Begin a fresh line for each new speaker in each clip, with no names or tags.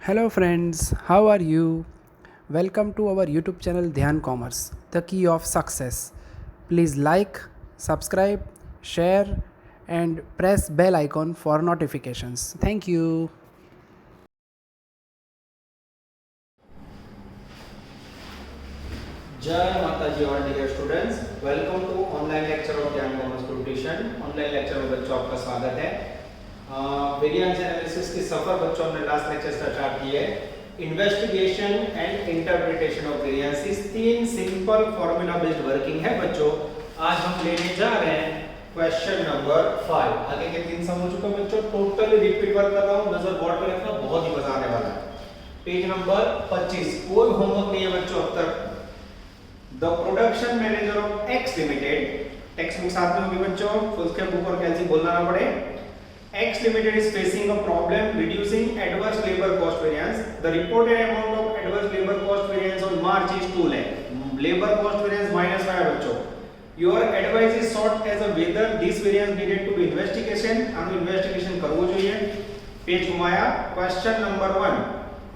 Hello friends, how are you? Welcome to our YouTube channel Dhyan Commerce, the key of success. Please like, subscribe, share and press bell icon for notifications. Thank you.
जय Mata ji all dear students, welcome to online lecture of Dhyan commerce tuition. Online lecture में बच्चों आपका स्वागत है। Variance analysis की सफर बच्चों हमने last lecture start की है। Investigation and interpretation of variances, तीन सिंपल फार्मूला बेस्ड वर्किंग है बच्चों। आज हम लेने जा रहे हैं क्वेश्चन नंबर 5। आगे के तीन सम हो चुके हैं बच्चों, टोटली रिपीट वर्क कर रहा हूं, नजर बोर्ड पर रखना, बहुत ही मजा आने वाला है। पेज नंबर 25, कोई होमवर्क नहीं है बच्चों अब तक। The production manager of X Limited, text book साथ में होगी बच्चों, फुल स्केप बुक और कैंसिल बोलना ना पड़े। X Limited is facing a problem reducing adverse labor cost variance. The reported amount of adverse labor cost variance on March is 2 lakh. Labor cost variance minus है बच्चों। Your advice is sought as a whether this variance needed to be investigation, आनु investigation करवो જોઈએ। Page घुमाया। Question number 1,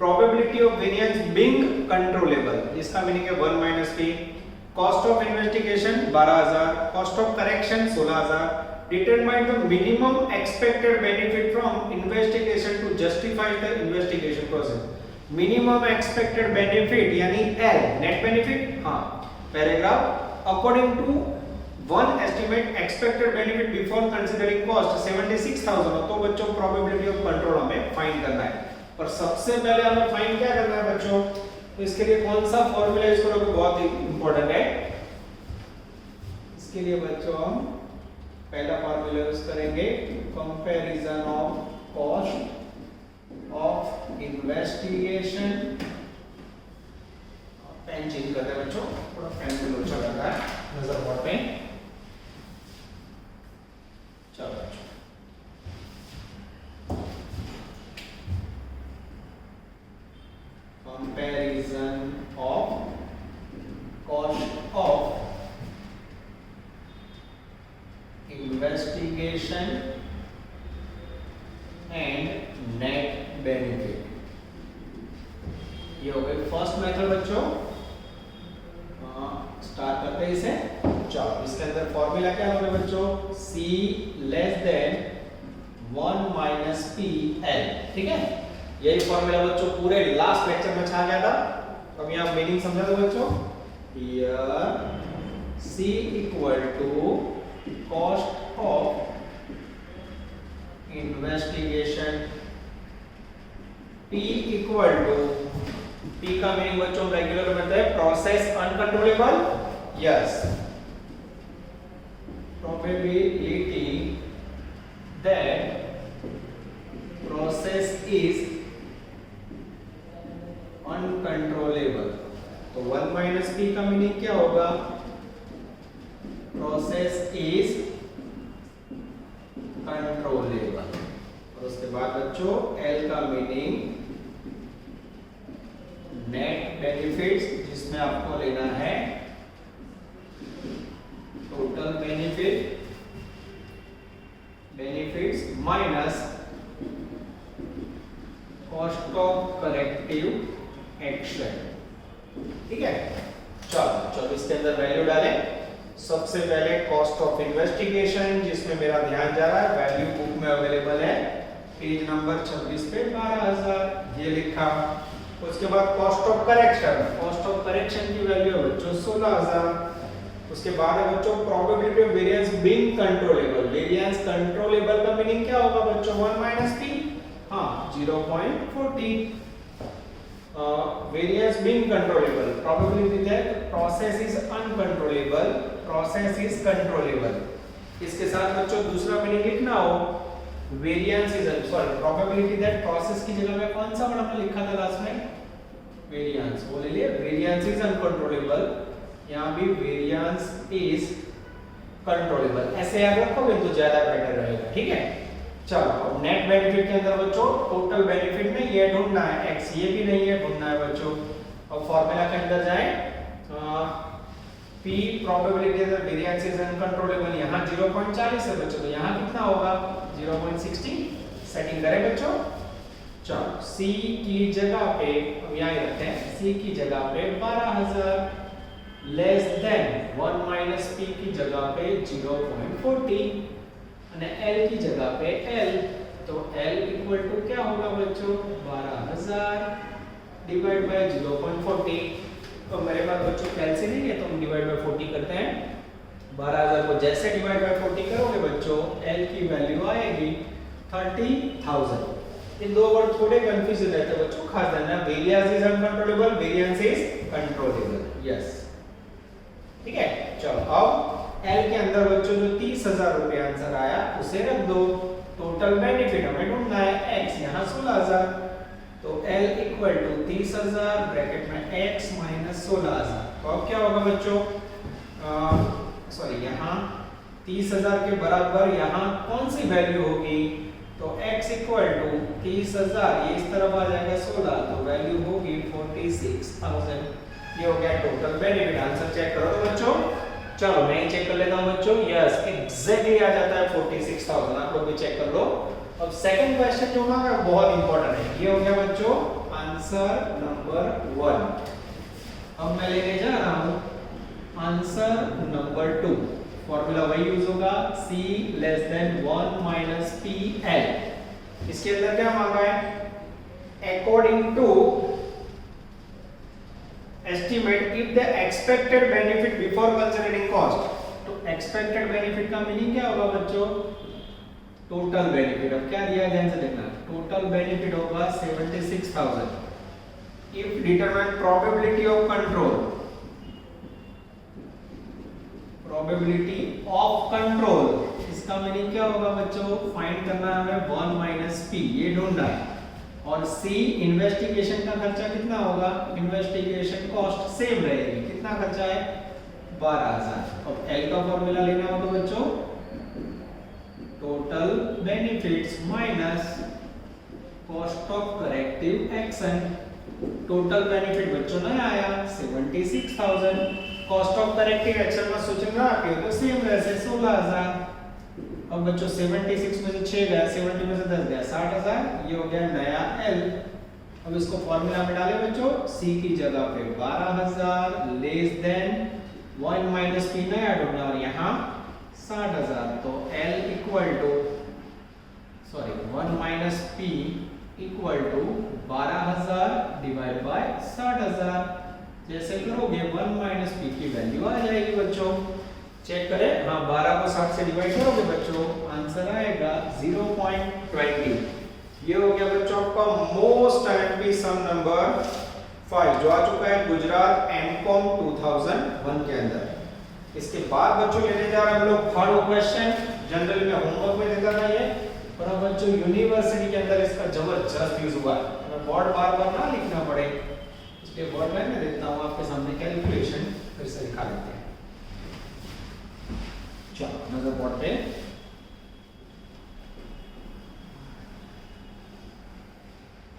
probability of variance being controllable, इसका meaning है 1 minus p। Cost of investigation 12,000, cost of correction 16,000. Determine the minimum expected benefit from investigation to justify the investigation process. Minimum expected benefit यानी L, net benefit, हाँ, paragraph according to one estimate expected benefit before considering cost 76,000 तो बच्चों probability of control हमें find करना है। पर सबसे पहले हमें फाइंड क्या करना है बच्चों, तो इसके लिए कौन सा फॉर्मूला यूज करोगे, बहुत ही इंपॉर्टेंट है। इसके लिए बच्चों हम पहला फॉर्मूला यूज करेंगे, comparison of cost of investigation. Pen change करते हैं बच्चों, थोड़ा पेन से लोचा लग रहा है नजर बोर्ड पे। चलो बच्चों, comparison of cost of investigation and net benefit, ये हो गई फर्स्ट मेथड बच्चों। स्टार्ट करते हैं इसे। चलो, इसके अंदर फॉर्मूला क्या होगा बच्चों, C less than 1 minus P L, ठीक है। यही फॉर्मूला बच्चों पूरे लास्ट लेक्चर में छा गया था। अब यहाँ मीनिंग समझा दो बच्चों। Here C equal to cost of investigation, P equal to, P का मीनिंग बच्चों रेगुलर में है process uncontrollable, yes, probability that process is uncontrollable. तो 1 माइनस पी का मीनिंग क्या होगा, प्रोसेस इज कंट्रोलेबल। और उसके बाद बच्चों एल का मीनिंग नेट बेनिफिट्स, जिसमें आपको लेना है total benefits minus cost of corrective action, ठीक है। चलो इसके अंदर वैल्यू डालें। सबसे पहले कॉस्ट ऑफ इन्वेस्टिगेशन, जिसमें मेरा ध्यान जा रहा है, वैल्यू बुक में अवेलेबल है पेज नंबर 26 पे 12,000 ये लिखा। उसके बाद कॉस्ट ऑफ करेक्शन की वैल्यू है बच्चों 16,000। उसके बाद है बच्चों probability of variance being controllable. Variance controllable का मीनिंग क्या होगा बच्चों, 1 माइनस पी, हाँ 0.40। variance being controllable, probability that process is uncontrollable, process is controllable। इसके साथ बच्चों दूसरा मीनिंग लिखना हो, variance is probability that process की जगह में कौन सा वर्ड हमने लिखा था लास्ट में, variance, वो ले लिए, variance is uncontrollable, यहाँ भी variance is controllable। ऐसे याद रखोगे तो ज्यादा बेटर रहेगा, ठीक है। चलो, नेट बेनिफिट के अंदर बच्चों टोटल बेनिफिट में ये ढूंढना है, एक्स ये भी नहीं है, ढूंढना है बच्चों। अब फॉर्मूला के अंदर जाएं, P probability that variance is uncontrollable, यहाँ 0.40 है बच्चों, तो यहाँ कितना होगा 0.60। सेटिंग करें बच्चों। चलो C की जगह पे अब यहाँ रखते हैं, C की जगह पे 12,000 लेस देन 1 माइनस P की जगह पे 0.40 અને L की जगह पे L, तो L इक्वल टू क्या होगा बच्चों 12,000 डिवाइड बाय 0.40। तो मेरे पास बच्चों कैलसी नहीं है तो हम डिवाइड बाय 40 करते हैं। 12,000 को जैसे डिवाइड बाय 40 करोगे बच्चों L की वैल्यू आएगी 30,000। इन दो वर्ड थोड़े कंफ्यूजन रहते हैं बच्चों, खास ध्यान रखना, variance is uncontrollable, variance is controllable. Yes ठीक है। चलो अब L के अंदर बच्चों जो 30,000 रुपए आंसर आया उसे रख दो। टोटल बेनिफिट हमें ढूंढना है, x यहाँ 16,000, तो L इक्वल टू 30,000 ब्रैकेट में x माइनस 16,000। तो अब क्या होगा बच्चों, सॉरी यहाँ 30,000 के बराबर यहाँ कौन सी वैल्यू होगी, तो x इक्वल टू 30,000 ये इस तरफ आ जाएगा 16, तो वैल्यू होगी 46,000। ये हो गया टोटल बेनिफिट। आंसर चेक करो तो बच्चों, चलो मैं चेक कर लेता हूं बच्चों। यस एग्जैक्टली आ जाता है 46,000, आप लोग भी चेक कर लो। अब सेकंड क्वेश्चन जो ना बहुत इंपॉर्टेंट है, ये हो गया बच्चों आंसर नंबर 1। अब मैं लेने जा रहा हूं आंसर नंबर 2। फॉर्मूला वही यूज होगा, C less than 1 minus PL। इसके अंदर क्या मांगा है, according to estimate if the expected benefit before considering cost। तो expected benefit का मीनिंग क्या होगा बच्चों, टोटल बेनिफिट। अब क्या दिया ध्यान से देखना, टोटल बेनिफिट होगा 76,000। if determine probability of control, probability of control, इसका मीनिंग क्या होगा बच्चों, फाइंड करना है हमें 1 माइनस P, ये ढूंढना है। और C इन्वेस्टिगेशन का खर्चा कितना होगा, इन्वेस्टिगेशन कॉस्ट सेम रहेगी, कितना खर्चा है 12,000। अब L का फॉर्मूला लेना हो तो बच्चों total benefits minus cost of corrective action. Total benefit बच्चों ने आया 76,000, कॉस्ट ऑफ करेक्टिव एक्शन में सोचना आप तो सेम वैसे 16,000। अब बच्चों 76 में से 6 गया, 70 में से 10 गया, 60,000। ये हो गया नया L। अब इसको फॉर्मूला में डालें बच्चों, C की जगह पे 12,000 लेस देन 1 माइनस P नया ढूंढना और यहाँ 60,000, तो L equal to 1 minus P equal to 12,000 divide by 60,000। जैसे करोगे 1 माइनस P की वैल्यू आ जाएगी बच्चों। चेक करें, हाँ 12 को 60 से डिवाइड करोगे बच्चों आंसर आएगा 0.20। ये हो गया बच्चों आपका मोस्ट एमपी सम नंबर 5 जो आ चुका है गुजरात एमकॉम 2001 के अंदर। इसके बाद बच्चों लेने जा रहे हैं हम लोग थर्ड क्वेश्चन। जनरल में होमवर्क में देता था ये, पर अब बच्चों यूनिवर्सिटी के अंदर इसका जबरदस्त यूज हुआ है, बोर्ड बार बार ना लिखना पड़े, इसलिए बोर्ड में देता हूँ आपके सामने कैलकुलेशन फिर से दिखा देते हैं। चलो नजर बोर्ड पे,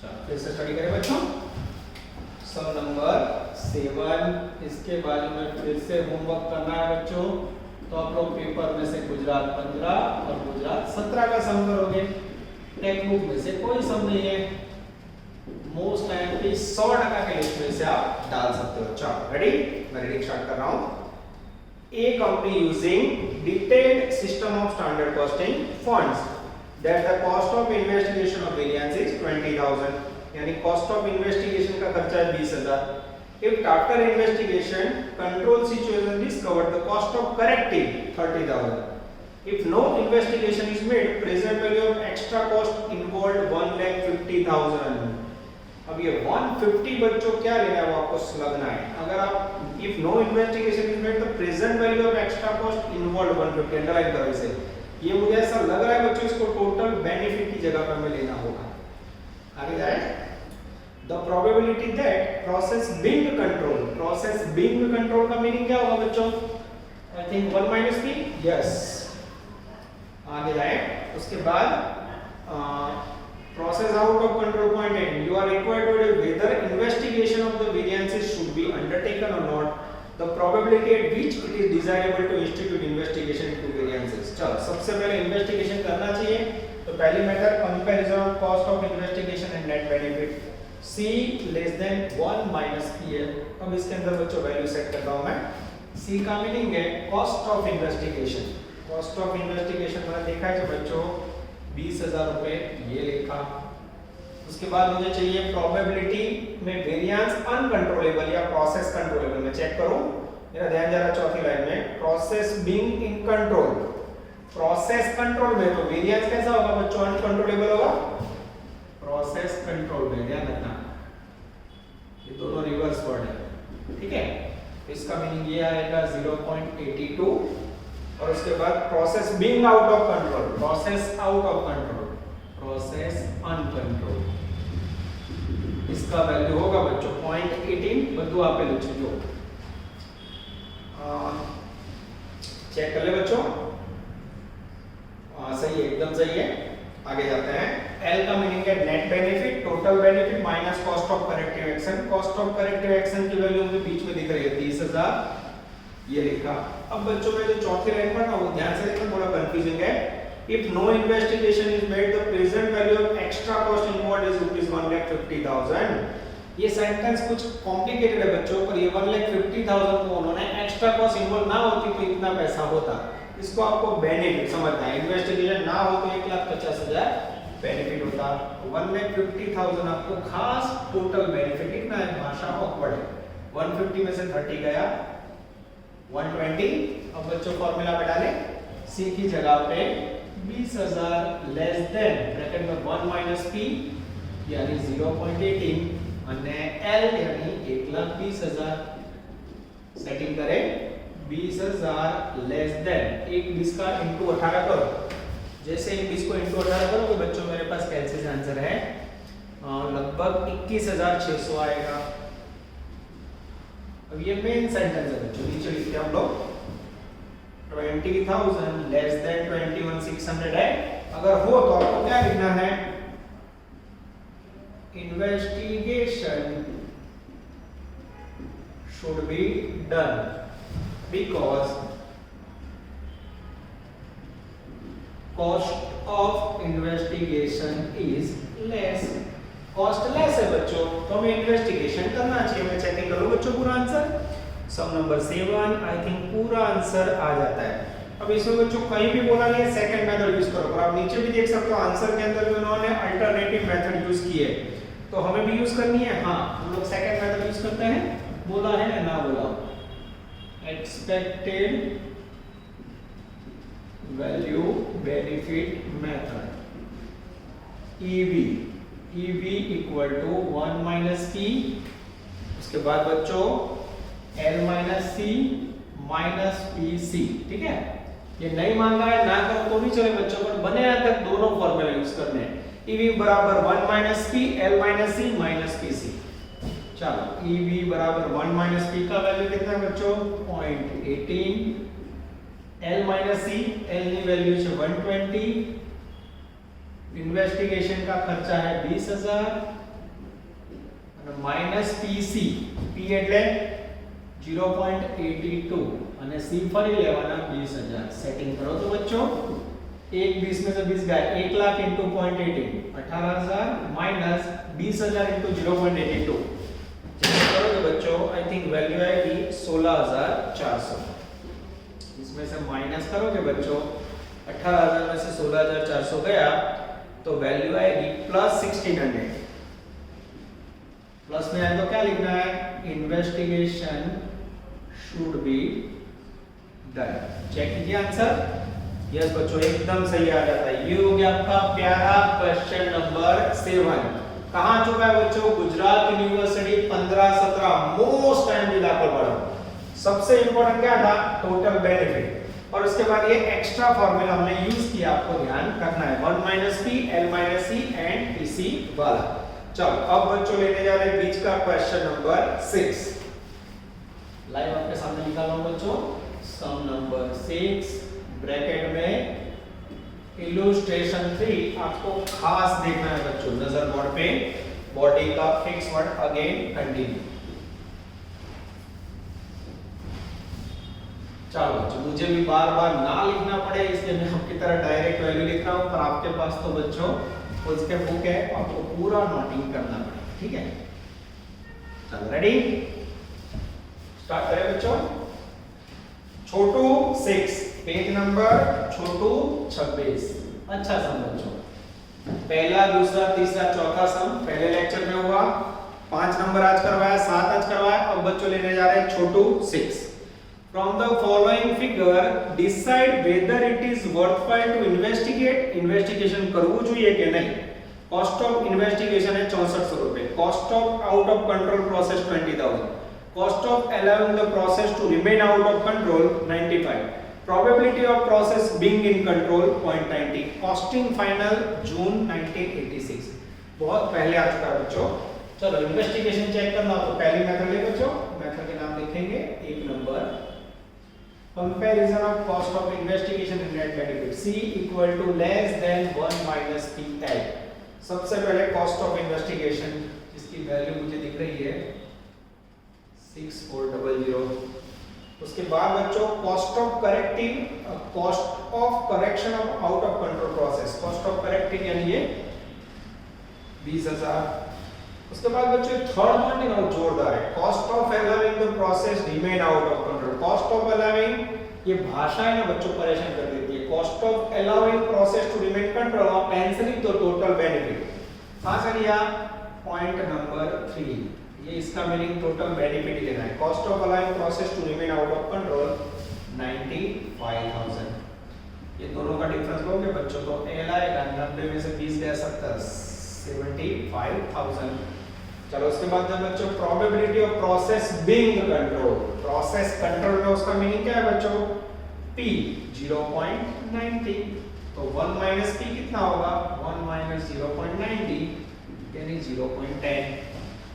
चलो फिर से स्टडी करें बच्चों। सम नंबर 7, इसके बाजू में फिर से होमवर्क करना है बच्चों। तो आप लोग पेपर में से गुजरात 15 और गुजरात 17 का सम करोगे, टेक्स्ट बुक में से कोई सम नहीं है, मोस्ट एमपी 100% के लिस्ट में से आप डाल सकते हो। चलो रेडी, मैं रीडिंग स्टार्ट कर रहा हूं। A company using detailed system of standard costing funds that the cost of investigation of variance is 20,000, यानी cost of investigation का खर्चा है 20,000। If after investigation control situation discovered the cost of corrective 30,000, if no investigation is made present value of extra cost involved 1,50,000। अब ये 150 बच्चों क्या लेना है वो आपको लगना है। अगर आप if no investigation is made the present value of extra cost involved 150 underline करो इसे। ये मुझे ऐसा लग रहा है बच्चों इसको टोटल बेनिफिट की जगह पर हमें लेना होगा। आगे जाए, the probability that process being control का मीनिंग क्या होगा बच्चों, I think 1 minus P, yes। आगे जाए, उसके बाद process out of control point and you are required to do whether investigation of the variances should be undertaken or not, the probability at which it is desirable to institute investigation into variances। चलो सबसे पहले investigation करना चाहिए, तो तो पहली method comparison of cost of investigation and net benefit, C less than 1 minus P है। अब इसके अंदर बच्चों वैल्यू सेट करता हूं मैं। C का मीनिंग है cost of investigation. Cost of investigation मैंने देखा है बच्चों 20,000 रुपए, ये लिखा। उसके बाद मुझे चाहिए प्रोबेबिलिटी में वेरिएंस अनकंट्रोलेबल या प्रोसेस कंट्रोलेबल। मैं चेक करूं, मेरा ध्यान जा रहा चौथी लाइन में, process being in control. Process control में तो वेरिएंस कैसा होगा बच्चों, अनकंट्रोलेबल होगा। प्रोसेस कंट्रोल में ध्यान रखना, ये दोनों रिवर्स वर्ड है, ठीक है। इसका मीनिंग ये आएगा 0.82। और उसके बाद process being out of control, process out of control, process uncontrol, इसका वैल्यू होगा बच्चों 0.18। બધું આપેલું છે જો, चेक कर ले बच्चों। सही है, एकदम सही है। आगे जाते हैं। L का मीनिंग है net benefit, total benefit minus cost of corrective action. Cost of corrective action की वैल्यू मुझे बीच में दिख रही है 30,000, ये लिखा। अब बच्चों में जो चौथी लाइन पर ना वो ध्यान से देखना, थोड़ा कंफ्यूजिंग है। If no investigation is made, the present value of extra cost involved is ₹1,50,000। ये सेंटेंस कुछ कॉम्प्लिकेटेड है बच्चों, पर ये 1,50,000 को उन्होंने एक्स्ट्रा कॉस्ट इन्वॉल्व ना होती तो इतना पैसा होता। इसको आपको बेनिफिट समझना है। इन्वेस्टिगेशन ना हो तो 1,50,000 बेनिफिट होता। 1,50,000 आपको खास टोटल बेनिफिट कितना है, भाषा ऑकवर्ड है। 150 में से 30 गया 120। अब बच्चों फॉर्मूला में डालें, C की जगह पे 20,000 लेस देन ब्रैकेट में 1 माइनस P यानी 0.18 અને L यानी 1,20,000 सेटिंग करें। 20,000 लेस देन 1 का इनटू 18 करो। जैसे 20 को इनटू 18 करोगे बच्चों मेरे पास कैसे आंसर है लगभग 21,600 आएगा। अब ये मेन सेंटेंस है बच्चों, नीचे लिखते हैं हम लोग 20,000 लेस देन 21,600 है। अगर हो तो आपको क्या लिखना है, investigation should be done because cost of investigation is less। Cost less है बच्चों तो हमें इन्वेस्टिगेशन करना चाहिए। मैं चेकिंग करूं बच्चों पूरा answer, sum number 7 I think पूरा आंसर आ जाता है। अब इसमें बच्चों कहीं भी बोला नहीं है सेकंड मेथड यूज करो, पर आप नीचे भी देख सकते हो आंसर के अंदर भी उन्होंने अल्टरनेटिव मेथड यूज की है, तो हमें भी यूज करनी है। हाँ, हम लोग सेकंड मेथड यूज करते हैं, बोला है ना बोला, expected value benefit method EV equal to 1 minus P। उसके बाद बच्चों L minus C minus PC, ठीक है। ये नहीं मांगा है ना करो तो भी चले बच्चों, पर बने यहाँ तक दोनों फॉर्मूला यूज करने हैं। EV बराबर 1 minus P, L minus C minus PC। चलो EV बराबर 1 माइनस P का वैल्यू कितना है बच्चों 0.18, L माइनस C, L की वैल्यू है 120, इन्वेस्टिगेशन का खर्चा है 20,000 माइनस PC, P એટલે 0.82 અને C ફરી લેવાના 20,000 સેટિંગ કરો તો બચ્ચો 1 20 में से 20 गया 1 lakh into 0.18 18,000 minus 20,000 into 0.82 check करोगे बच्चों आई थिंक वैल्यू आएगी 16,400। इसमें से माइनस करोगे बच्चों 18,000 में से 16,400 गया तो वैल्यू आएगी प्लस 1,600। प्लस में आए तो क्या लिखना है, investigation should be done. Check कीजिए आंसर, यस बच्चों एकदम सही आ जाता है। ये हो गया आपका प्यारा क्वेश्चन नंबर 7। कहां चुका है बच्चों, गुजरात यूनिवर्सिटी 15-17 मोस्ट टाइम भी दाखिल पढ़ा। सबसे इंपॉर्टेंट क्या था, टोटल बेनिफिट, और उसके बाद ये एक्स्ट्रा फार्मूला हमने यूज किया, आपको ध्यान रखना है 1 minus P, L minus C and PC वाला। चलो अब बच्चों लेने जा रहे हैं बीच का क्वेश्चन नंबर 6। लाइव आपके सामने लिखा हुआ बच्चों, सम नंबर 6 ब्रैकेट में इलस्ट्रेशन 3 आपको खास देखना है बच्चों, नजर बोर्ड पे, बॉडी का फिक्स वर्ड अगेन कंटिन्यू। चलो बच्चों, मुझे भी बार बार ना लिखना पड़े इसलिए मैं आपकी तरह डायरेक्ट वैल्यू लिख रहा हूँ, पर आपके पास तो बच्चों उसके बुक है, आपको पूरा नोटिंग करना पड़ेगा, ठीक है। चलो रेडी, स्टार्ट करें बच्चों। छोटू 6, पेज नंबर छोटू 26। अच्छा सम बच्चों, पहला दूसरा तीसरा चौथा सम पहले लेक्चर में हुआ, 5 नंबर आज करवाया, 7 आज करवाया। अब बच्चों लेने जा रहे हैं छोटू 6। From the following figure, decide whether it is worthwhile to investigate. Investigation करવું જોઈએ કે નહીં? Cost of investigation है 6400 रुपए. Cost of out of control process 20,000. Cost of allowing the process to remain out of control 95. Probability of process being in control 0.90. Costing final June 1986. बहुत पहले आ चुका है बच्चों। चलो इन्वेस्टिगेशन चेक करना हो तो पहली मेथड ले बच्चों, मेथड के नाम लिखेंगे 1 number. Comparison of cost of investigation and net benefit. C equal to less than 1 minus PL. सबसे पहले cost of investigation जिसकी वैल्यू मुझे दिख रही है 6400। उसके बाद बच्चों cost of correction of out of control process. Cost of correcting यानी ये 20,000। उसके बाद बच्चों थर्ड वन है ना जोरदार है, cost of allowing the process remain out of control. Cost of allowing ये भाषा है ना बच्चों परेशान कर देती है। Cost of allowing process to remain control और कैंसिलिंग द टोटल बेनिफिट। हां सर या पॉइंट नंबर 3 ये इसका मीनिंग टोटल बेनिफिट ही लेना है। Cost of allowing process to remain out of control 95,000। ये दोनों का डिफरेंस लोगे बच्चों तो एल आएगा 90 में से 20 गया 70 75,000। चलो उसके बाद जब बच्चों probability of process being control, process control में उसका मीनिंग क्या है बच्चों? P 0.90। तो 1 माइनस P कितना होगा? 1 माइनस 0.90 यानी 0.10।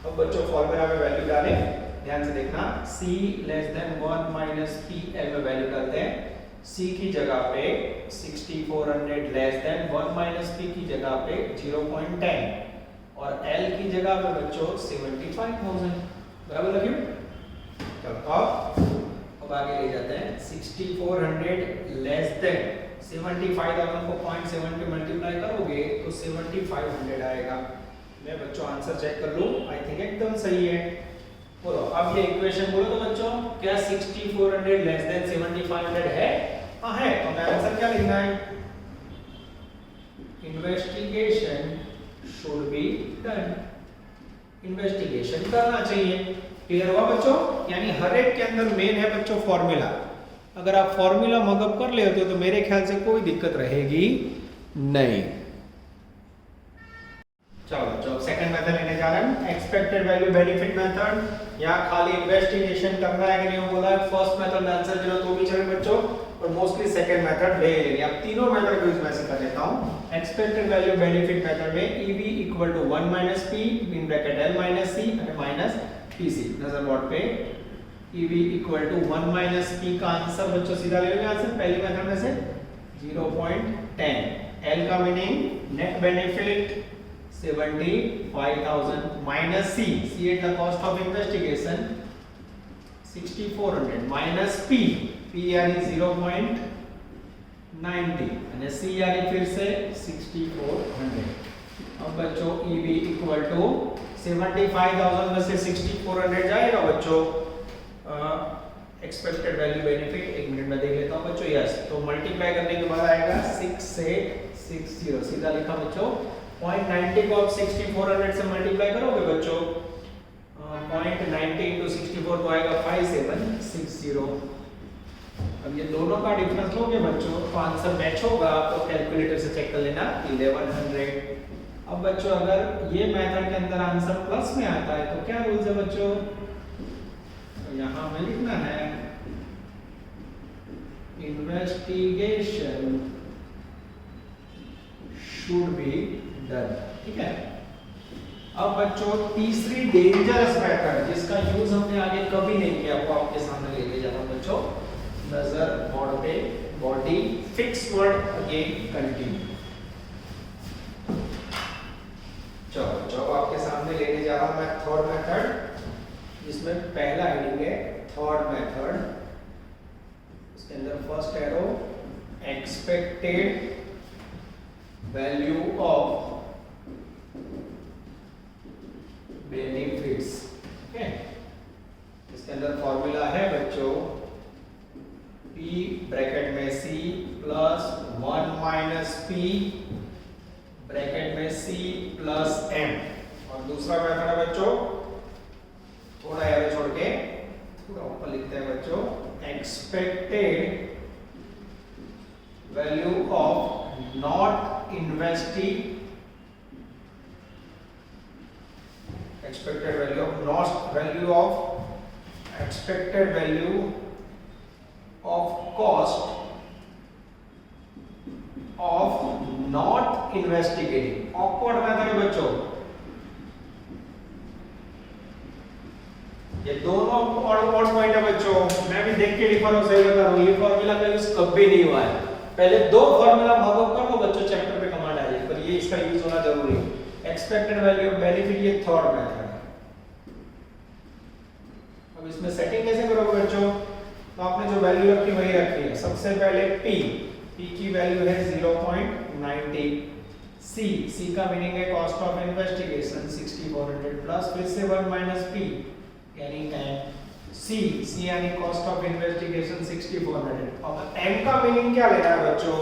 अब बच्चों फॉर्मूला में वैल्यू डालें, ध्यान से देखना। C less than 1 minus P L में वैल्यू डालते हैं। C की जगह पे 6400 लेस देन 1 माइनस P की जगह पे 0.10 और L की जगह पे बच्चों 75,000। बराबर लगे? चलो अब आगे ले जाते हैं। 6400 लेस देन 75,000 को 0.7 पे मल्टीप्लाई करोगे तो 7500 आएगा। मैं बच्चों आंसर चेक कर लूं, आई थिंक एकदम सही है। बोलो अब ये इक्वेशन बोलो तो बच्चों क्या 6400 लेस देन 7500 है? हाँ है। तो मैं आंसर क्या लिखना है? Investigation should be done। Investigation करना चाहिए। क्लियर हुआ बच्चों? यानी हर एक के अंदर मेन है बच्चों फॉर्मूला। अगर आप फॉर्मूला मगअप कर लेते हो तो मेरे ख्याल से कोई दिक्कत रहेगी नहीं। चलो बच्चों सेकंड मेथड लेने जा रहे हैं, एक्सपेक्टेड वैल्यू बेनिफिट मेथड। यहाँ खाली इन्वेस्टिगेशन करना है कि नहीं बोला है। फर्स्ट मेथड में आंसर दे तो भी चले बच्चों, और मोस्टली सेकंड मेथड ले लेंगे। अब तीनों मेथड यूज में से कर लेता हूं। एक्सपेक्टेड वैल्यू बेनिफिट मेथड में EV equal to 1 minus P in bracket L minus C और माइनस PC। नजर बोर्ड पे EV equal to 1 minus P का आंसर बच्चों सीधा ले लेंगे। आंसर पहली मेथड में से 0.10। L का meaning net benefit 75,000 minus C at the cost of investigation 6400 minus P यानी 0.90 અને C यानी फिर से 6400। अब बच्चों EV इक्वल टू 75,000 में से 6400 जाएगा बच्चों एक्सपेक्टेड वैल्यू बेनिफिट। एक मिनट में देख लेता हूं बच्चों। यस, तो मल्टीप्लाई करने के बाद आएगा 6860। सीधा लिखा बच्चों। 0.90 को आप 6400 से मल्टीप्लाई करोगे बच्चों 0.90 into 64 तो आएगा 5760। अब ये दोनों का डिफरेंस लोगे बच्चों तो आंसर मैच होगा, तो कैलकुलेटर से चेक कर लेना 1100। अब बच्चों अगर ये मेथड के अंदर आंसर प्लस में आता है तो क्या रूल्स है बच्चों? तो यहाँ में लिखना है इन्वेस्टिगेशन शुड बी डन। ठीक है। अब बच्चों तीसरी डेंजरस मेथड जिसका यूज हमने आगे कभी नहीं किया वो आपके सामने ले जाता हूं बच्चों। नजर बोर्ड पे, body fix word again continue. चलो जब आपके सामने लेने जा रहा हूं मैं थर्ड मेथड, जिसमें पहला हेडिंग है third method first arrow, expected value of benefits. Okay, इसके अंदर फॉर्मूला है बच्चों P ब्रैकेट में C plus 1 minus P bracket में C प्लस M, और दूसरा मेथड है बच्चों, थोड़ा एरो छोड़ के थोड़ा ऊपर लिखते हैं बच्चों, expected value of not investing, expected value of expected value of cost of not investigating. awkward method है बच्चों, ये दोनों ऑड पॉइंट है बच्चों, मैं भी देख के लिखा हूं, सही बता रहा हूं, ये फार्मूला का यूज कभी नहीं हुआ है। पहले दो फार्मूला भागो कर लो बच्चों, चैप्टर पे कमांड आ जाएगी, पर ये इसका यूज होना जरूरी है। एक्सपेक्टेड वैल्यू ऑफ बेनिफिट ये थर्ड मेथड है। अब इसमें सेटिंग कैसे करोगे बच्चों, तो आपने जो वैल्यू रखी वही रखी है। सबसे पहले P की वैल्यू है 0.90, C का मीनिंग है कॉस्ट ऑफ इन्वेस्टिगेशन 6400 प्लस फिर से 1 माइनस P यानी C यानी कॉस्ट ऑफ इन्वेस्टिगेशन 6400। अब M का मीनिंग क्या लेना है बच्चों,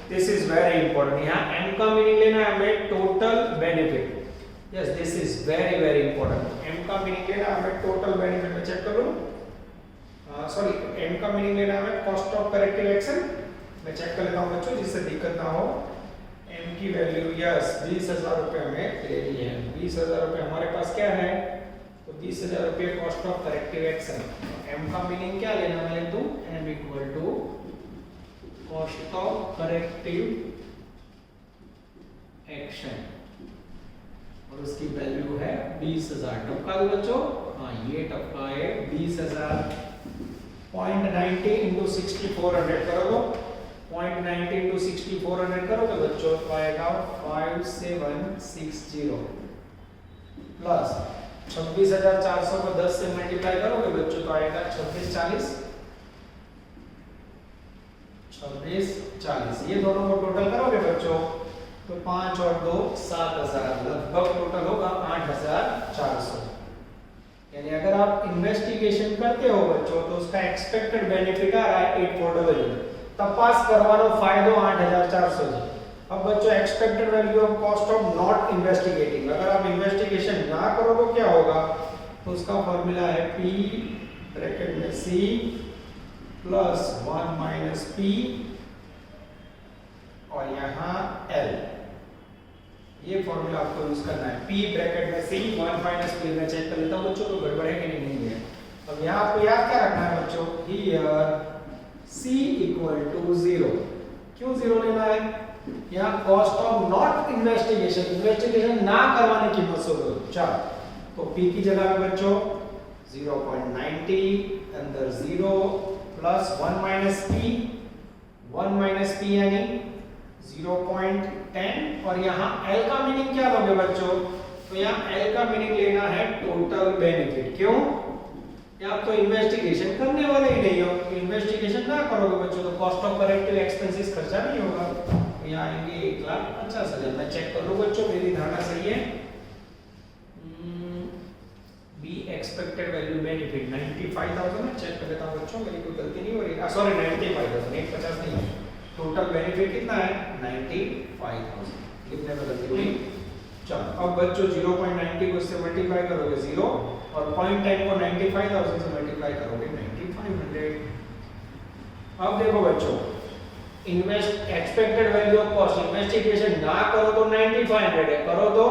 दिस इज वेरी इंपॉर्टेंट, यहाँ M का मीनिंग लेना है हमें total benefit. Yes, this is very very important. M का मीनिंग लेना है हमें टोटल बेनिफिट में, चेक करो, सॉरी M का मीनिंग लेना है हमें कॉस्ट ऑफ करेक्टिव एक्शन। मैं चेक कर लेता हूं बच्चों जिससे दिक्कत ना हो। M की वैल्यू यस 20,000 रुपए हमें लेनी है। 20,000 रुपए हमारे पास क्या है, तो 20,000 रुपए cost of corrective action. M का मीनिंग क्या लेना, मैं लिख दूं M equal to cost of corrective action और उसकी वैल्यू है 20,000। टपका दो बच्चों, हाँ ये टपका है 20,000। 0.90 into 6400 करो तो 0.90 into 6400 करो तो बच्चों तो आएगा 5760 प्लस 26,400 को 10 से मल्टीप्लाई करोगे बच्चों तो आएगा 2640। ये दोनों को टोटल करोगे बच्चों तो 5 और 2 7,000, लगभग टोटल होगा 8,400। यानी अगर आप इन्वेस्टिगेशन करते हो बच्चों तो उसका एक्सपेक्टेड बेनिफिट आ रहा है 8400, तपास करवानो फायदो 8,400 છે। अब बच्चों expected value of cost of not investigating, अगर आप इन्वेस्टिगेशन ना करो तो क्या होगा, तो उसका फॉर्मूला है P ब्रैकेट में C प्लस 1 माइनस P और यहाँ L, ये फॉर्मूला आपको यूज करना है। P ब्रैकेट में C 1 माइनस P, मैं चेक कर लेता हूँ बच्चों तो गड़बड़ है कि नहीं है। अब यहाँ आपको याद क्या रखना है बच्चों, हियर C इक्वल टू 0। क्यों 0 लेना है, यहाँ कॉस्ट ऑफ नॉट इन्वेस्टिगेशन ना करवाने की मत सोचो। चलो तो P की जगह पे बच्चों 0.90 अंदर 0 प्लस 1 माइनस P यानी 0.10 और यहाँ L का मीनिंग क्या लोगे बच्चों, तो यहाँ L का मीनिंग लेना है टोटल बेनिफिट। क्यों, आप तो इन्वेस्टिगेशन करने वाले ही नहीं हो, इन्वेस्टिगेशन ना करोगे बच्चों तो कॉस्ट ऑफ करेक्टिव एक्सपेंसेस खर्चा नहीं होगा। तो यहाँ आएंगे 1,50,000। मैं चेक कर लूं बच्चों, मेरी धारणा सही है। बी एक्सपेक्टेड वैल्यू बेनिफिट 95,000 है, चेक कर लेता हूं बच्चों मेरी कोई गलती नहीं हो रही, सॉरी 95,000, 150 नहीं है। टोटल बेनिफिट कितना है 95,000, लिखने में गलती हुई। चलो अब बच्चों 0.90 को इससे मल्टीप्लाई करोगे 0 और 0.10 को 95,000 से मल्टीप्लाई करोगे 9500। अब देखो बच्चों expected value of cost, investigation ना करो तो 9500 है, करो तो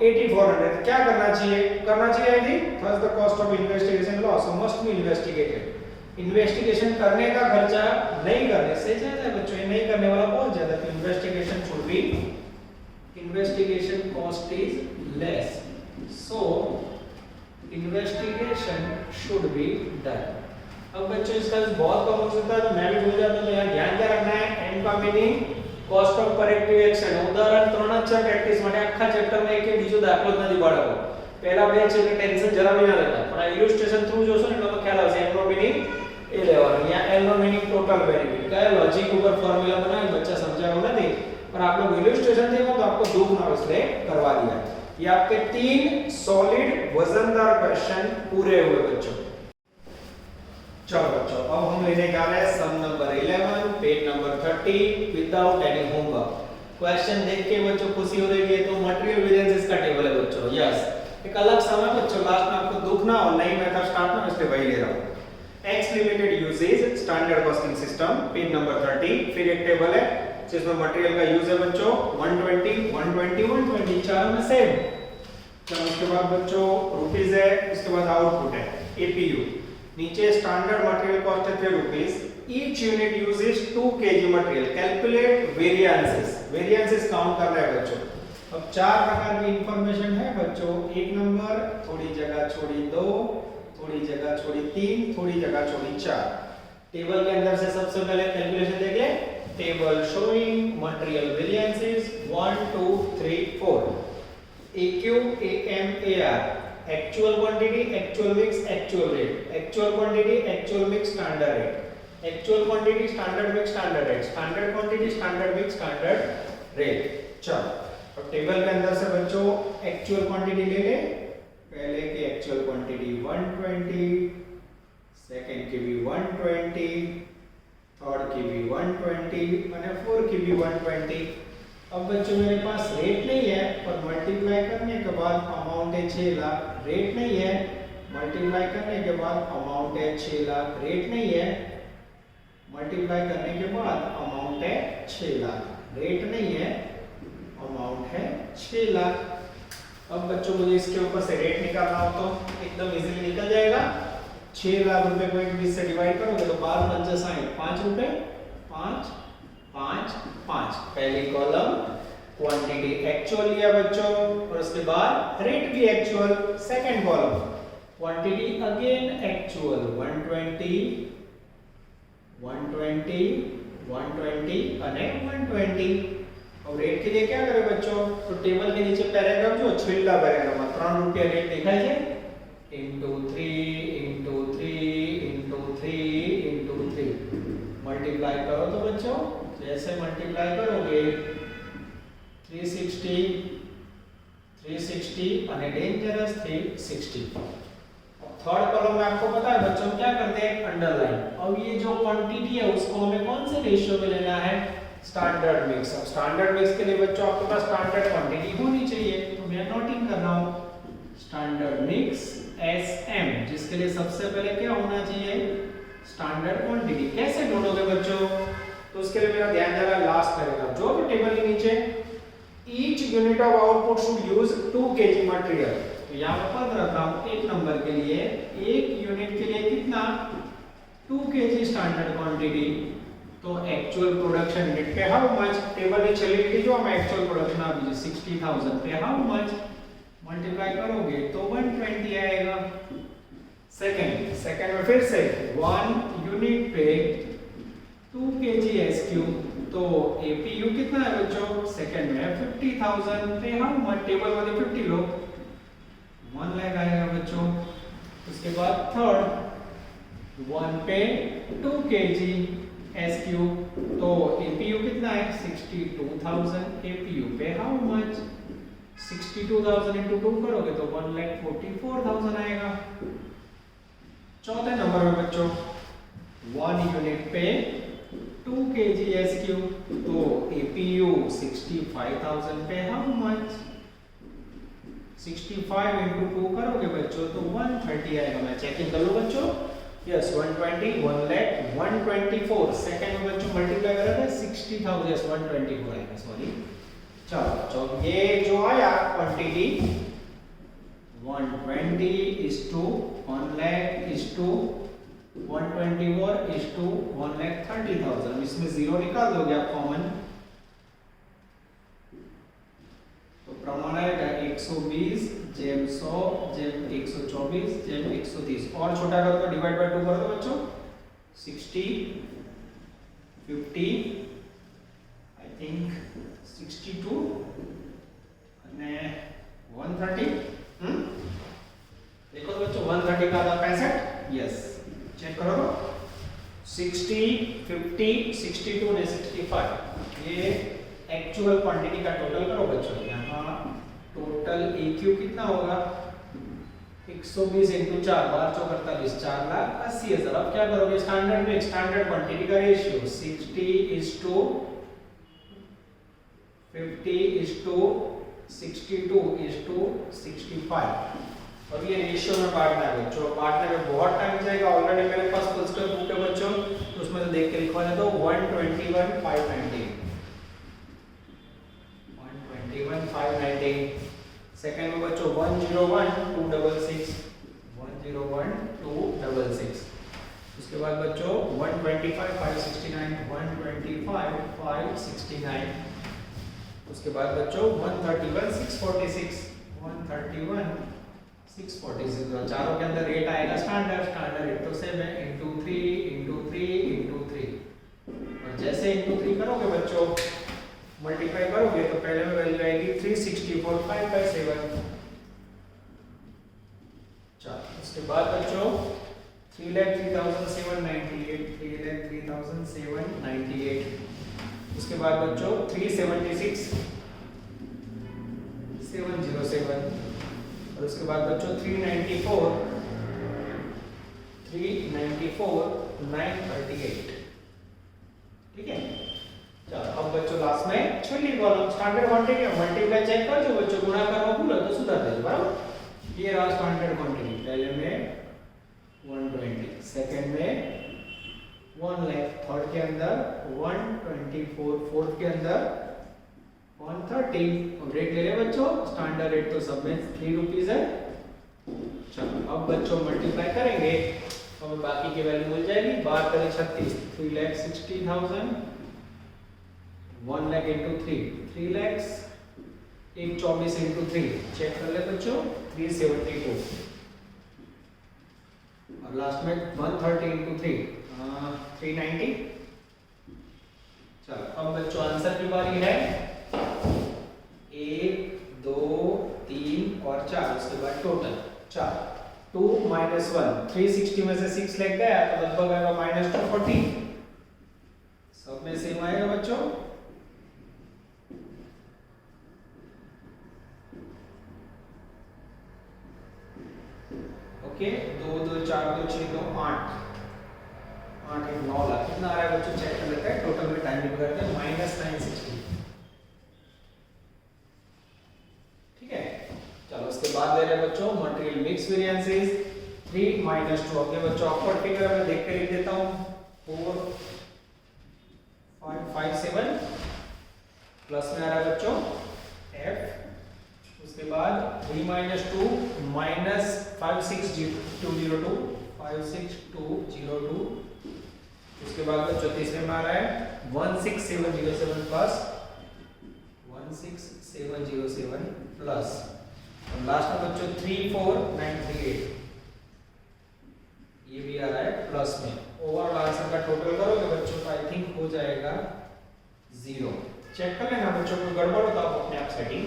8400। क्या करना चाहिए I think first the cost of investigation loss must be investigated. Investigation करने का खर्चा नहीं करने से ज्यादा है बच्चों, ये नहीं करने वाला बहुत ज्यादा, तो investigation should B, investigation cost is less, so investigation should be done. अब बच्चों इसका बहुत कम हो सकता है तो मैं भी भूल जाता हूं, तो यहाँ ध्यान क्या रखना है, एम का meaning cost of corrective action. उदाहरण 3 જ છે પ્રેક્ટિસ માટે, આખા ચેપ્ટર માં એક બીજો દાખલો જ નથી પાડવો, પહેલા બે છે એટલે ટેન્શન જરા બી ના લેતા, પણ આ ઇલુસ્ટ્રેશન થ્રુ જોશો ને એટલે તો ખ્યાલ આવશે એમ નો મીનિંગ એ લેવાનો। અહીંયા એલ નો મીનિંગ ટોટલ બેનિફિટ, क्या लॉजिक ऊपर फॉर्मूला बना है बच्चा समझाओ ना नहीं, पर आप लोग इलस्ट्रेशन देखो तो आपको दुख ना हो इसलिए करवा दिया। ये आपके 3 सॉलिड वजनदार क्वेश्चन पूरे हुए बच्चों। चलो बच्चों अब हम लेने जा रहे हैं sum number 11 page number 30 without any homework. Question देख के बच्चों खुशी हो रही है तो मटेरियल वेरिएंसेस का टेबल है बच्चों। यस एक अलग समय बच्चों लास्ट में आपको दुख ना हो, नई मेथड स्टार्ट ना इसलिए वही ले रहा हूं। X limited uses standard costing system page number 30। फिर एक टेबल है जिसमें मटेरियल का यूज है बच्चों 120 120 120 चारों में सेम। चलो उसके बाद बच्चों रुपीस है, उसके बाद आउटपुट है एपीयू, नीचे स्टैंडर्ड मटेरियल कॉस्ट है rupees. Each unit uses 2 kg material. Calculate variances count कर रहे हैं बच्चों। अब 4 प्रकार की इंफॉर्मेशन है बच्चों। एक नंबर थोड़ी जगह छोड़ी 2, थोड़ी जगह छोड़ी 3, थोड़ी जगह छोड़ी 4। टेबल के अंदर से सबसे पहले कैलकुलेशन देख ले। Table showing material variances 1 2 3 4। AQ AM AR actual quantity, actual mix, actual rate. Actual quantity, actual mix, standard rate. Actual quantity, standard mix, standard rate. Standard quantity, standard mix, standard rate. चलो अब table के अंदर से बच्चों actual quantity ले ले। पहले की एक्चुअल क्वांटिटी 120, सेकंड की भी 120, थर्ड की भी 120 और फोर्थ की भी 120। अब बच्चों मेरे पास रेट नहीं है पर मल्टीप्लाई करने के बाद अमाउंट है 6 लाख। रेट नहीं है, मल्टीप्लाई करने के बाद अमाउंट है 6 लाख। रेट नहीं है, मल्टीप्लाई करने के बाद अमाउंट है 6 लाख। रेट नहीं है, अमाउंट है 6 लाख। अब बच्चों मुझे इसके ऊपर से रेट निकालना हो तो एकदम इजीली निकल जाएगा। 6 लाख रुपए को 20 से डिवाइड करोगे तो 12 पंचे 60, 5 रुपए 5 5 5। पहली कॉलम क्वांटिटी एक्चुअल लिया बच्चों और उसके बाद रेट भी actual. Second column quantity again actual 120 120 120 અને 120। अब रेट के लिए क्या करें बच्चों, तो टेबल के नीचे पैराग्राफ जो छेल्ला पैराग्राफ में 3 रुपया रेट देखाय છે into 3 into 3 into 3 into 3। Multiply करो तो बच्चों जैसे मल्टीप्लाई करोगे 360 360 અને डेंजरस 360। थर्ड कॉलम में आपको पता है बच्चों क्या करते हैं अंडरलाइन। अब ये जो क्वांटिटी है उसको हमें कौन से रेशियो में लेना है, स्टैंडर्ड मिक्स। अब स्टैंडर्ड मिक्स के लिए बच्चों आपके पास स्टैंडर्ड क्वांटिटी होनी चाहिए तो मैं नोटिंग कर रहा हूं स्टैंडर्ड मिक्स SM, जिसके लिए सबसे पहले क्या होना चाहिए स्टैंडर्ड क्वांटिटी। कैसे ढूंढोगे बच्चों, तो उसके लिए मेरा ध्यान जा रहा है लास्ट पैराग्राफ जो भी टेबल के नीचे each unit of output should use 2 kg material. तो यहां पर पद रखा हूं एक नंबर के लिए, एक यूनिट के लिए कितना 2 kg स्टैंडर्ड क्वांटिटी। तो एक्चुअल प्रोडक्शन यूनिट पे हाउ मच, टेबल में चली गई जो हम एक्चुअल प्रोडक्शन आ गई 60000 पे हाउ मच, मल्टीप्लाई करोगे तो 120 आएगा। सेकंड में फिर से 1 यूनिट पे 2 kg SQ। तो APU कितना है बच्चों, सेकंड में 50000 पे हाउ मच, टेबल वाले 50 लो 1 लाख आएगा बच्चों। उसके बाद थर्ड 1 पे 2 kg SQ। तो APU कितना है 62000, APU पे हाउ मच 62000 into 2 करोगे तो 1,44,000 आएगा। चौथे नंबर में बच्चों 1 यूनिट पे 2 kg SQ। तो APU 65,000 पे हाउ मच 65 into 2 करोगे बच्चों तो 130 आएगा। मैं चेकिंग कर लो बच्चों, यस 120 1 लाख 124। सेकंड में बच्चों मल्टीप्लाई करा था 60,000 यस 124 आएगा, सॉरी। चलो ये जो आया quantity 120 is to 1 lakh is to 124 is to 1,30,000। इसमें 0 निकाल दोगे आप कॉमन तो प्रमाण आएगा 120 जेम 100 जेम 124 जेम 130। और छोटा करो तो डिवाइड बाय 2 कर दो बच्चों 60 50 आई थिंक 62 અને 130। देखो तो बच्चों 130 का आधा 65। यस चेक करो 60, 50, 62 ने 65 ये एक्चुअल क्वांटिटी का टोटल करो बच्चों। यहाँ टोटल EQ कितना होगा 120 इंटू 4 बार 4 48 4,80,000। अब क्या करोगे स्टैंडर्ड में स्टैंडर्ड क्वांटिटी का रेशियो 60:50:62:65 और ये रेशियो में बांटना है बच्चों। बांटने में बहुत टाइम जाएगा। ऑलरेडी मेरे पास फुल स्क्वायर बुक है बच्चों, तो उसमें से देख के लिखवा देता हूं 121,590 सेकंड में बच्चों 101,266 101,266। उसके बाद बच्चों 125,569 125,569। उसके बाद बच्चों 131,646 131,646। चारों के अंदर रेट आएगा स्टैंडर्ड रेट तो सेम है इंटू 3 और जैसे इंटू 3 करोगे बच्चों मल्टीप्लाई करोगे तो पहले में वैल्यू आएगी 364,557। उसके बाद बच्चों 3,03,798 उसके बाद बच्चों 376,707 और उसके बाद बच्चों 394,938। ठीक है। चलो अब बच्चों लास्ट में छठी column standard quantity multiply check कर जो बच्चों गुणा करो पूरा तो सुधार दे बराबर। ये रहा स्टैंडर्ड क्वांटिटी पहले में 120 सेकंड में 1 लाख थर्ड के अंदर 124 फोर्थ के अंदर 130 और रेट ले ले बच्चों स्टैंडर्ड रेट तो सब में 3 रुपीस है। चलो अब बच्चों मल्टीप्लाई करेंगे तो हमें बाकी की वैल्यू मिल जाएगी 12×36 3,60,000 1 lakh into 3 lakh 124 into 3 check कर ले बच्चों 372 और लास्ट में 130 इंटू 3 390। चलो अब बच्चों आंसर की बारी है 1 2 3 और 4 उसके बाद टोटल 4 2 -1 360 में से 6 लग गया तो लगभग आएगा -240 सब में सेम आएगा बच्चों। ओके 2 2 4 2 6 2 8 8 1 9 लाख कितना आ रहा है बच्चों चेक कर लेते हैं। टोटल में टाइम डिवाइड करते हैं -960। ठीक है। चलो उसके बाद ले रहे हैं बच्चों मटेरियल मिक्स वेरिएंसेस 3 -2। अब ये बच्चों ऑक्वर्ड फिगर में देख के लिख देता हूं 4,557 प्लस में आ रहा है बच्चों F। उसके बाद 3 - 2 -56202 56202। उसके बाद बच्चों तीसरे में आ रहा है 16707 प्लस 16707 प्लस और लास्ट में बच्चों 34938 ये भी आ रहा है प्लस में। ओवरऑल आंसर का टोटल करोगे बच्चों तो आई थिंक हो जाएगा 0। चेक कर लेना बच्चों को गड़बड़ हो तो आप अपने आप सेटिंग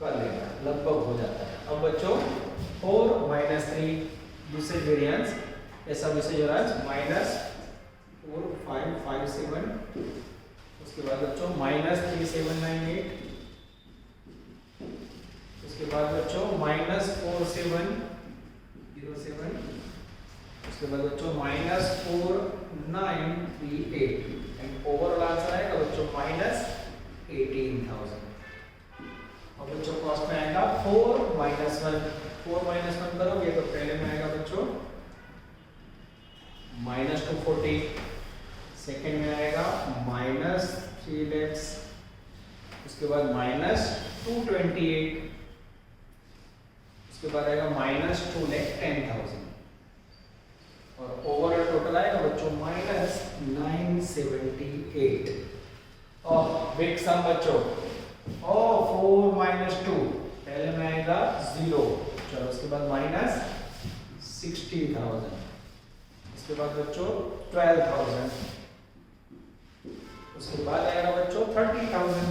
कर लेना लगभग हो जाता है। अब बच्चों 4 - 3 दूसरे वेरिएंस ऐसा विषय हो रहा है -4557। उसके बाद बच्चों -3798। उसके बाद बच्चों -4707। उसके बाद बच्चों -4938 एंड ओवरऑल आंसर आएगा बच्चों -18,000। और बच्चों कॉस्ट में आएगा 4 - 1 करोगे तो पहले में आएगा बच्चों -240 सेकंड में आएगा -3 lakhs। उसके बाद -228 उसके बाद आएगा -2,10,000 और ओवरऑल टोटल आएगा बच्चों -978। और बिग सम बच्चों 4 - 2 पहले में आएगा 0। चलो उसके बाद -60,000। उसके बाद बच्चों 12,000। उसके बाद आएगा बच्चों 30,000।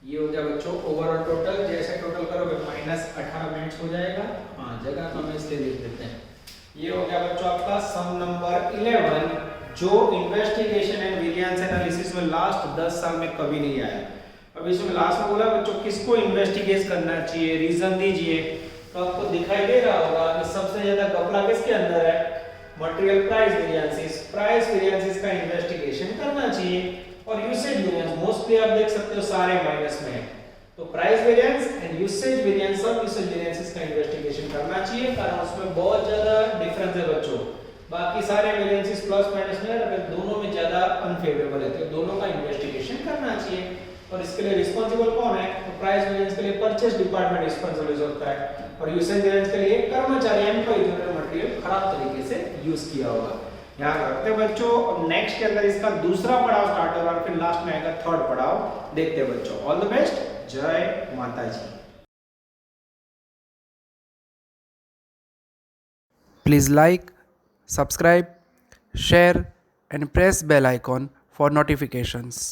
ये हो गया बच्चों ओवरऑल टोटल। जैसे टोटल करोगे -18 मिनट्स हो जाएगा। हाँ जगह तो हम इसलिए लिख देते हैं ये हो गया बच्चों आपका सम नंबर 11, जो इन्वेस्टिगेशन एंड वेरिएंस एनालिसिस में लास्ट 10 साल में कभी नहीं आया। अब इसमें लास्ट में बोला बच्चों किसको इन्वेस्टिगेट करना चाहिए, रीजन दीजिए। तो आपको दिखाई दे रहा होगा कि सबसे ज्यादा घपला किसके अंदर है, मटेरियल प्राइस वेरिएंसेस का इन्वेस्टिगेशन करना चाहिए। और यूसेज वेरिएंस मोस्टली आप देख सकते हो सारे माइनस में है, तो price variance and usage variance और यूसेज वेरिएंसेस का इन्वेस्टिगेशन करना चाहिए, कारण उसमें बहुत ज्यादा डिफरेंस है बच्चों। बाकी सारे वेरिएंसेस प्लस माइनस में है, दोनों में ज्यादा अनफेवरेबल है, तो दोनों का इन्वेस्टिगेशन करना चाहिए। और इसके लिए रिस्पांसिबल कौन है, तो प्राइस वेरिएंस के लिए परचेस डिपार्टमेंट रिस्पांसिबल होता है, और यूसेज वेरिएंस के लिए कर्मचारी एम्प्लॉय जिन्होंने मटेरियल खराब तरीके से यूज किया होगा। ध्यान रखते हैं बच्चों। नेक्स्ट के अंदर इसका दूसरा पड़ाव स्टार्ट होगा और फिर लास्ट में आएगा थर्ड पड़ाव। देखते हैं बच्चों। All the best. जय माता जी।
Please like, subscribe, share and press bell icon for notifications.